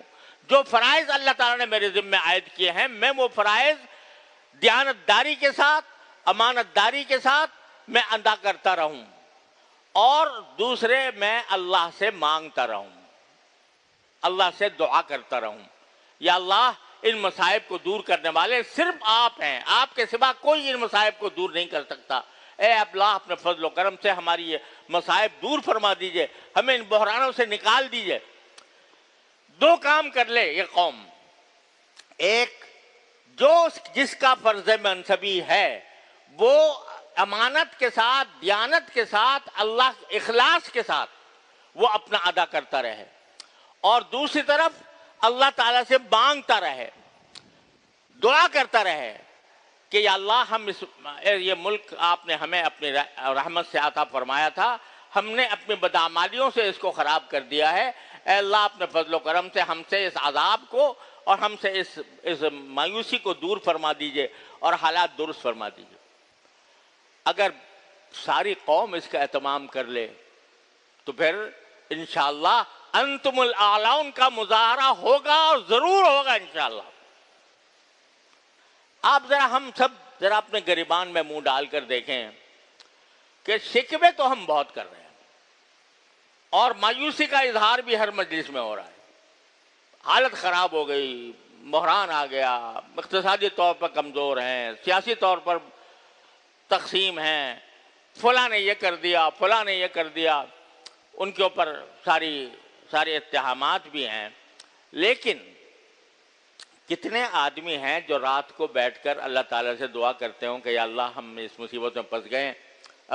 Speaker 1: جو فرائض اللہ تعالیٰ نے میرے ذمہ عائد کیے ہیں، میں وہ فرائض دیانت داری کے ساتھ، امانت داری کے ساتھ میں ادا کرتا رہوں، اور دوسرے میں اللہ سے مانگتا رہوں، اللہ سے دعا کرتا رہوں، یا اللہ ان مصائب کو دور کرنے والے صرف آپ ہیں، آپ کے سوا کوئی ان مصائب کو دور نہیں کر سکتا، اے اللہ اپنے فضل و کرم سے ہماری یہ مصائب دور فرما دیجئے، ہمیں ان بحرانوں سے نکال دیجئے۔ دو کام کر لے یہ قوم، ایک جس کا فرض منصبی ہے وہ امانت کے ساتھ، دیانت کے ساتھ، اللہ اخلاص کے ساتھ وہ اپنا ادا کرتا رہے، اور دوسری طرف اللہ تعالیٰ سے مانگتا رہے، دعا کرتا رہے کہ یا اللہ ہم یہ ملک آپ نے ہمیں اپنی رحمت سے عطا فرمایا تھا، ہم نے اپنی بدعمالیوں سے اس کو خراب کر دیا ہے، اے اللہ اپنے فضل و کرم سے ہم سے اس عذاب کو اور ہم سے اس مایوسی کو دور فرما دیجئے اور حالات درست فرما دیجئے۔ اگر ساری قوم اس کا اہتمام کر لے تو پھر انشاءاللہ انتم الاعلون کا مظاہرہ ہوگا اور ضرور ہوگا انشاءاللہ۔ آپ ہم سب ذرا اپنے گریبان میں منہ ڈال کر دیکھیں کہ شکوے تو ہم بہت کر رہے ہیں اور مایوسی کا اظہار بھی ہر مجلس میں ہو رہا ہے، حالت خراب ہو گئی، بحران آ گیا، اقتصادی طور پر کمزور ہیں، سیاسی طور پر تقسیم ہیں، فلاں نے یہ کر دیا، فلاں نے یہ کر دیا، ان کے اوپر سارے اتہامات بھی ہیں، لیکن کتنے آدمی ہیں جو رات کو بیٹھ کر اللہ تعالیٰ سے دعا کرتے ہوں کہ یا اللہ ہم اس مصیبت میں پھنس گئے،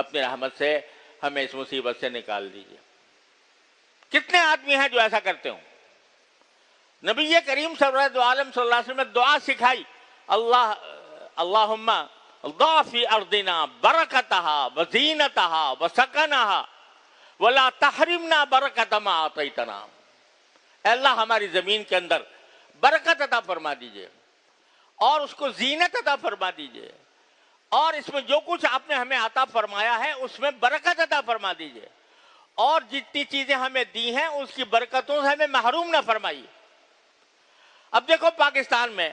Speaker 1: اپنی رحمت سے ہمیں اس مصیبت سے نکال دیجیے۔ کتنے آدمی ہیں جو ایسا کرتے ہوں؟ نبی کریم صلی اللہ علیہ وسلم نے دعا سکھائی، اللہم ضع فی ارضنا برکتها وزینتها وسکنها ولا تحرمنا برکت ما اعطیتنا۔ اے اللہ ہماری زمین کے اندر برکت عطا فرما دیجئے اور اس کو زینت عطا فرما دیجئے، اور اس میں جو کچھ آپ نے ہمیں عطا فرمایا ہے اس میں برکت عطا فرما دیجئے، اور جتنی چیزیں ہمیں دی ہیں اس کی برکتوں سے ہمیں محروم نہ فرمائیے۔ اب دیکھو پاکستان میں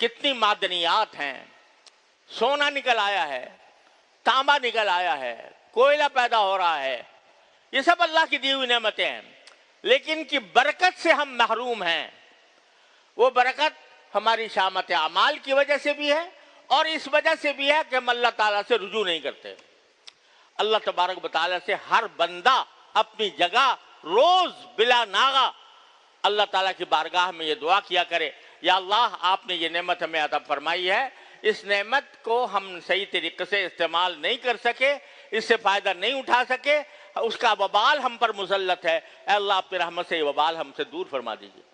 Speaker 1: کتنی معدنیات ہیں، سونا نکل آیا ہے، تانبا نکل آیا ہے، کوئلہ پیدا ہو رہا ہے، یہ سب اللہ کی دی ہوئی نعمتیں ہیں، لیکن کی برکت سے ہم محروم ہیں۔ وہ برکت ہماری شامت اعمال کی وجہ سے بھی ہے اور اس وجہ سے بھی ہے کہ ہم اللہ تعالیٰ سے رجوع نہیں کرتے۔ اللہ تبارک و تعالیٰ سے ہر بندہ اپنی جگہ روز بلا ناغہ اللہ تعالیٰ کی بارگاہ میں یہ دعا کیا کرے، یا اللہ آپ نے یہ نعمت ہمیں عطا فرمائی ہے، اس نعمت کو ہم صحیح طریقے سے استعمال نہیں کر سکے، اس سے فائدہ نہیں اٹھا سکے، اس کا وبال ہم پر مسلط ہے، اے اللہ اپنی رحمت سے یہ وبال ہم سے دور فرما دیجیے۔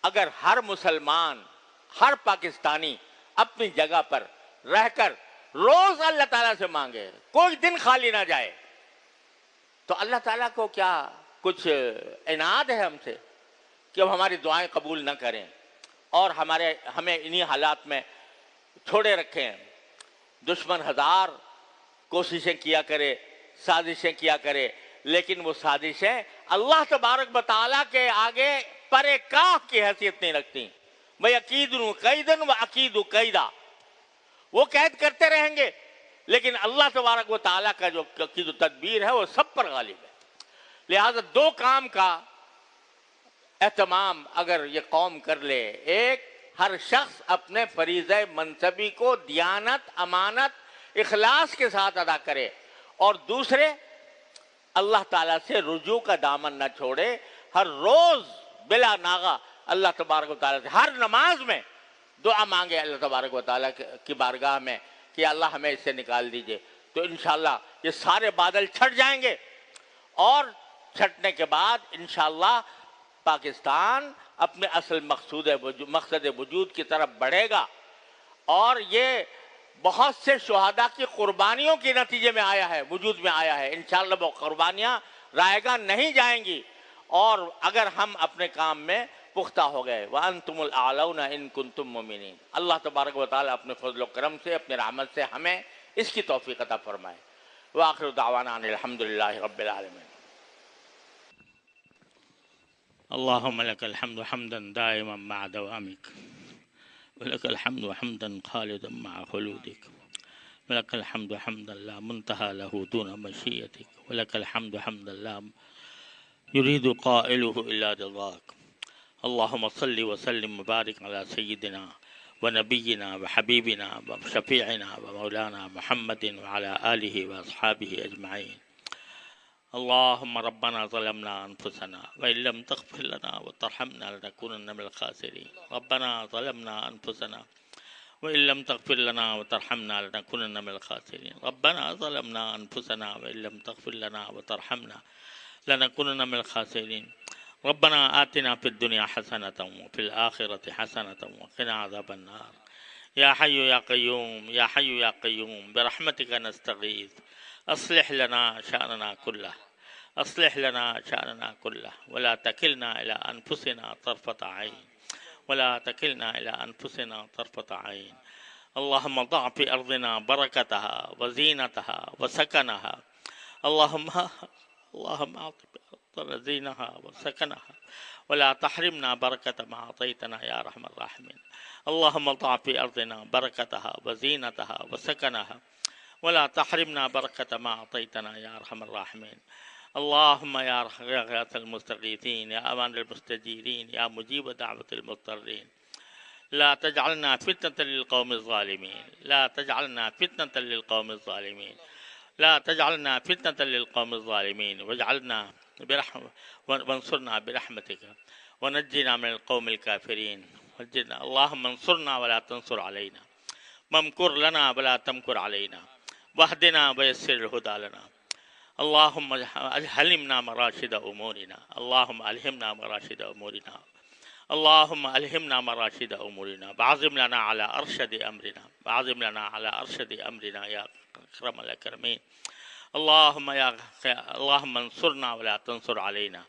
Speaker 1: اگر ہر مسلمان، ہر پاکستانی اپنی جگہ پر رہ کر روز اللہ تعالیٰ سے مانگے، کوئی دن خالی نہ جائے، تو اللہ تعالیٰ کو کیا کچھ عناد ہے ہم سے کہ وہ ہماری دعائیں قبول نہ کریں اور ہمیں انہی حالات میں چھوڑے رکھیں۔ دشمن ہزار کوششیں کیا کرے، سازشیں کیا کرے، لیکن وہ سازشیں اللہ تبارک و تعالیٰ کے آگے پرے کاہ کی حیثیت نہیں رکھتی۔ وَيَكِيدُ كَيْدًا وَأَكِيدُ كَيْدًا، وہ قید کرتے رہیں گے، لیکن اللہ تبارک و تعالیٰ کا جو تدبیر ہے وہ سب پر غالب ہے۔ لہذا دو کام کا اہتمام اگر یہ قوم کر لے، ایک، ہر شخص اپنے فریضہ منصبی کو دیانت، امانت، اخلاص کے ساتھ ادا کرے، اور دوسرے اللہ تعالیٰ سے رجوع کا دامن نہ چھوڑے، ہر روز بلا ناغہ اللہ تبارک و تعالیٰ سے ہر نماز میں دعا مانگے اللہ تبارک و تعالیٰ کی بارگاہ میں کہ اللہ ہمیں اس سے نکال دیجئے، تو انشاءاللہ یہ سارے بادل چھٹ جائیں گے، اور چھٹنے کے بعد انشاءاللہ پاکستان اپنے اصل مقصد وجود کی طرف بڑھے گا، اور یہ بہت سے شہداء کی قربانیوں کے نتیجے میں آیا ہے، وجود میں آیا ہے، انشاءاللہ وہ قربانیاں رائیگاں نہیں جائیں گی، اور اگر ہم اپنے کام میں پختہ ہو گئے۔ وَأَنْتُمُ الْأَعْلَوْنَ إِن كُنتُم مُؤْمِنِينَ، اللہ تبارک و تعالیٰ اپنے فضل و کرم سے، اپنے رحمت سے ہمیں اس کی توفیق عطا فرمائے۔ وآخر دعوانا ان الحمد للہ رب العالمین۔
Speaker 2: اللهم لك الحمد حمدا دائما مع دوامك، ولك الحمد حمدا خالدا مع خلودك، ولك الحمد حمدا لا منتهى له دون مشيئتك، ولك الحمد حمدا لا يريد قائله إلا رضاك۔ اللهم صل وسلم وبارك على سيدنا ونبينا وحبيبنا وشفيعنا ومولانا محمد وعلى آله وأصحابه أجمعين۔ اللهم ربنا ظلمنا أنفسنا وإن لم تغفر لنا وترحمنا لنكونن من الخاسرين، ربنا ظلمنا أنفسنا وإن لم تغفر لنا وترحمنا لنكونن من الخاسرين، ربنا ظلمنا أنفسنا وإن لم تغفر لنا وترحمنا لنكونن من الخاسرين، ربنا آتنا في الدنيا حسنة وفي الآخرة حسنة وقنا عذاب النار، يا حي يا قيوم يا حي يا قيوم برحمتك نستغيث، أصلح لنا شأننا كله، أصلح لنا شأننا كله، ولا تكلنا إلى أنفسنا طرفة عين، ولا تكلنا إلى أنفسنا طرفة عين، اللهم ضع في أرضنا بركتها وزينتها وسكنها، اللهم أعط بأرضنا زينها وسكنها، ولا تحرمنا بركة ما أعطيتنا يا أرحم الراحمين، اللهم ضع في أرضنا بركتها وزينتها وسكنها، ولا تحرمنا بركة ما أعطيتنا يا أرحم الراحمين، اللهم يا غياث المستغيثين يا أمان المستجيرين يا مجيب دعوة المضطرين، لا تجعلنا فتنة للقوم الظالمين، لا تجعلنا فتنة للقوم الظالمين، لا تجعلنا فتنة للقوم الظالمين، واجعلنا وانصرنا برحمتك ونجنا من القوم الكافرين، اللهم انصرنا ولا تنصر علينا، وامكر لنا ولا تمكر علينا، واهدنا ويسر الهدى لنا، اللهم ألهمنا مراشد أمورنا، اللهم ألهمنا مراشد أمورنا، اللهم ألهمنا مراشد أمورنا، وعظم لنا على أرشد أمرنا، وعظم لنا على أرشد أمرنا يا أكرم الأكرمين، اللهم انصرنا ولا تنصر علينا،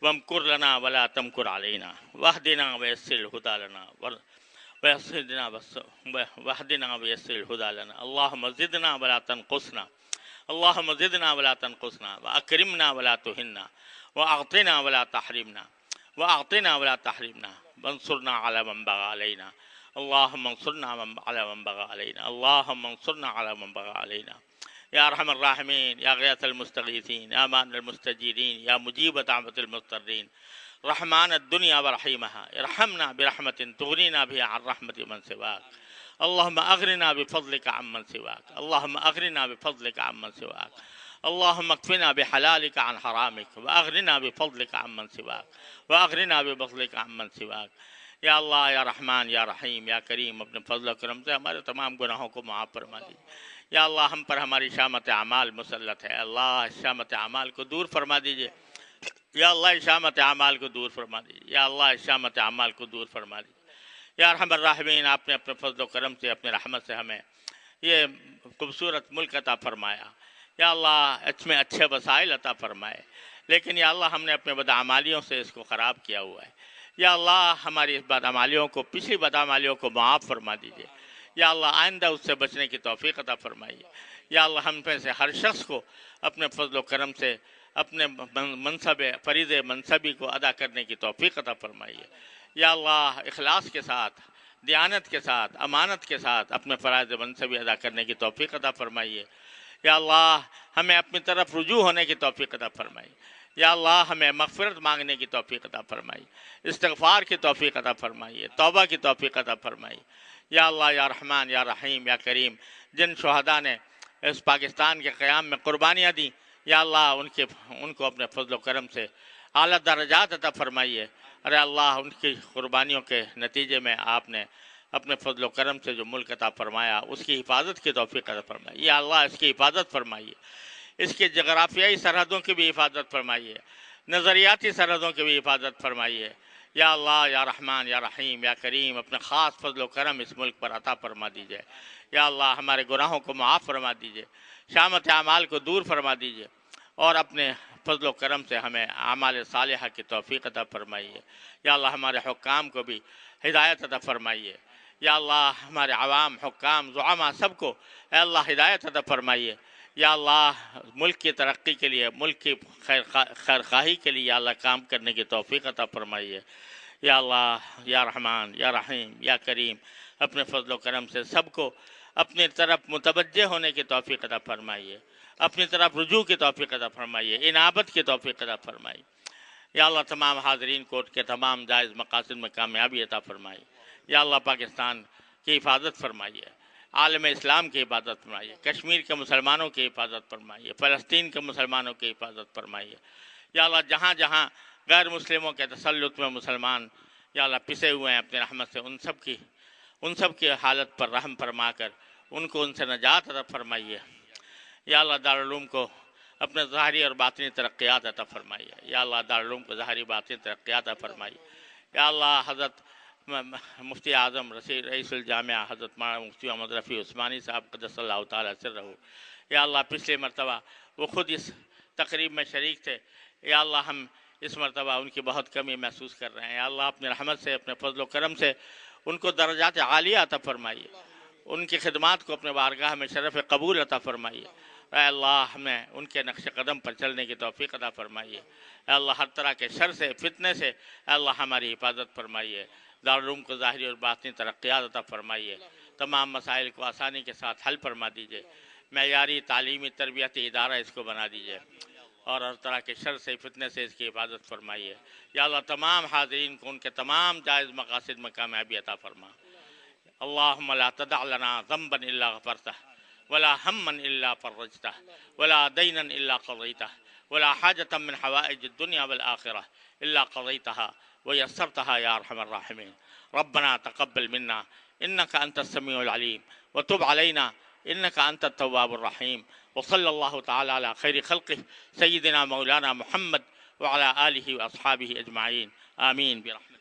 Speaker 2: وامكر لنا ولا تمكر علينا، واهدنا ويسر الهدى لنا، واهدنا ويسر الهدى لنا، اللهم زدنا ولا تنقصنا، اللهم زدنا ولا تنقصنا، وأكرمنا ولا تهنا، وأعطنا ولا تحرمنا، وأعطنا ولا تحرمنا، وانصرنا على من بغى علينا اللهم انصرنا على من بغى علينا اللهم انصرنا على من بغى علينا يا أرحم الراحمين يا غياث المستغيثين يا مان المستجيرين يا مجيب دعوة المضطرين رحمن الدنيا ورحيمها ارحمنا برحمة تغنينا بها عن رحمة من سواك اللهم أغننا بفضلك عمن سواك اللهم أغننا بفضلك عمن سواك اللهم اكفنا بحلالك عن حرامك وأغننا بفضلك عمن سواك وأغننا بفضلك عمن سواك یا اللہ یا رحمان یا رحیم یا کریم اپنے فضل و کرم سے ہمارے تمام گناہوں کو معاف فرما دیجیے یا اللہ ہم پر ہماری شامت اعمال مسلط ہے اللہ شامت اعمال کو دور فرما دیجیے یا اللہ شامت اعمال کو دور فرما دیجیے یا اللہ شامت اعمال کو دور فرما دیجیے یا ارحم الراحمین آپ نے اپنے فضل و کرم سے اپنے رحمت سے ہمیں یہ خوبصورت ملک عطا فرمایا یا اللہ اس میں اچھے وسائل عطا فرمائے لیکن یا اللہ ہم نے اپنے بدعمالیوں سے اس کو خراب کیا ہوا ہے یا اللہ ہماری اس بدعمالیوں کو پچھلی بدعمالیوں کو معاف فرما دیجیے یا اللہ آئندہ اس سے بچنے کی توفیق عطا فرمائیے یا اللہ ہم میں سے ہر شخص کو اپنے فضل و کرم سے اپنے منصب فریض منصبی کو ادا کرنے کی توفیق عطا فرمائیے یا اللہ اخلاص کے ساتھ دیانت کے ساتھ امانت کے ساتھ اپنے فرائض منصبی ادا کرنے کی توفیق عطا فرمائیے یا اللہ ہمیں اپنی طرف رجوع ہونے کی توفیق عطا فرمائیے یا اللہ ہمیں مغفرت مانگنے کی توفیق عطا فرمائیے استغفار کی توفیق عطا فرمائیے توبہ کی توفیق عطا فرمائیے یا اللہ یا رحمان یا رحیم یا کریم جن شہداء نے اس پاکستان کے قیام میں قربانیاں دیں یا اللہ ان کو اپنے فضل و کرم سے اعلیٰ درجات عطا فرمائیے ارے اللہ ان کی قربانیوں کے نتیجے میں آپ نے اپنے فضل و کرم سے جو ملک عطا فرمایا اس کی حفاظت کی توفیق عطا فرمائیے یا اللہ اس کی حفاظت فرمائیے اس کے جغرافیائی سرحدوں کی بھی حفاظت فرمائیے نظریاتی سرحدوں کی بھی حفاظت فرمائیے یا اللہ یا رحمان یا رحیم یا کریم اپنے خاص فضل و کرم اس ملک پر عطا فرما دیجیے یا اللہ ہمارے گناہوں کو معاف فرما دیجیے شامت اعمال کو دور فرما دیجیے اور اپنے فضل و کرم سے ہمیں اعمال صالحہ کی توفیق عطا فرمائیے یا اللہ ہمارے حکام کو بھی ہدایت عطا فرمائیے یا اللہ ہمارے عوام حکام زعماء سب کو اے اللہ ہدایت عطا فرمائیے یا اللہ ملک کی ترقی کے لیے ملک کی خیر خواہی کے لیے یا اللہ کام کرنے کی توفیق عطا فرمائیے یا اللہ یا رحمان یا رحیم یا کریم اپنے فضل و کرم سے سب کو اپنی طرف متوجہ ہونے کی توفیق عطا فرمائیے اپنی طرف رجوع کی توفیق عطا فرمائیے انابت کی توفیق عطا فرمائیے یا اللہ تمام حاضرین کو ان کے تمام جائز مقاصد میں کامیابی عطا فرمائیے یا اللہ پاکستان کی حفاظت فرمائیے عالم اسلام کی حفاظت فرمائیے کشمیر کے مسلمانوں کی حفاظت فرمائیے فلسطین کے مسلمانوں کی حفاظت فرمائیے یا اللہ جہاں جہاں غیر مسلموں کے تسلط میں مسلمان یا اللہ پسے ہوئے ہیں اپنے رحمت سے ان سب کی حالت پر رحم فرما کر ان کو ان سے نجات عطا فرمائیے یا اللہ دارالعلوم کو اپنے ظاہری اور باطنی ترقیات عطا فرمائیے یا اللہ دارالعلوم کو ظاہری باطنی ترقیات عطا فرمائیے یا اللہ حضرت مفتی اعظم رئیس الجامعہ حضرت مولانا مفتی محمد رفیع عثمانی صاحب قدس اللہ تعالیٰ سرہ یا اللہ پچھلے مرتبہ وہ خود اس تقریب میں شریک تھے یا اللہ ہم اس مرتبہ ان کی بہت کمی محسوس کر رہے ہیں یا اللہ اپنے رحمت سے اپنے فضل و کرم سے ان کو درجات عالیہ عطا فرمائیے ان کی خدمات کو اپنے بارگاہ میں شرف قبول عطا فرمائیے اے اللہ ہمیں ان کے نقش قدم پر چلنے کی توفیق عطا فرمائیے اے اللہ ہر طرح کے شر سے فتنے سے اے اللہ ہماری حفاظت فرمائیے دارالعلوم کو ظاہری اور باطنی ترقیات عطا فرمائیے تمام مسائل کو آسانی کے ساتھ حل فرما دیجیے معیاری تعلیمی تربیتی ادارہ اس کو بنا دیجیے اور ہر طرح کے شر سے فتنے سے اس کی حفاظت فرمائیے یا اللہ تمام حاضرین کو ان کے تمام جائز مقاصد میں کامیابی عطا فرما اللہم لا تدع لنا ذنبا الا غفرتہ ولا ہما الا فرجتہ ولا دینا الا قضیتہ ولا حاجة من حوائج الدنيا والآخرة الا قضیتها ويسرتها يا أرحم الراحمين ربنا تقبل منا إنك أنت السميع العليم وتب علينا إنك أنت التواب الرحيم وصلى الله تعالى على خير خلقه سيدنا مولانا محمد وعلى آله وأصحابه أجمعين آمين برحمته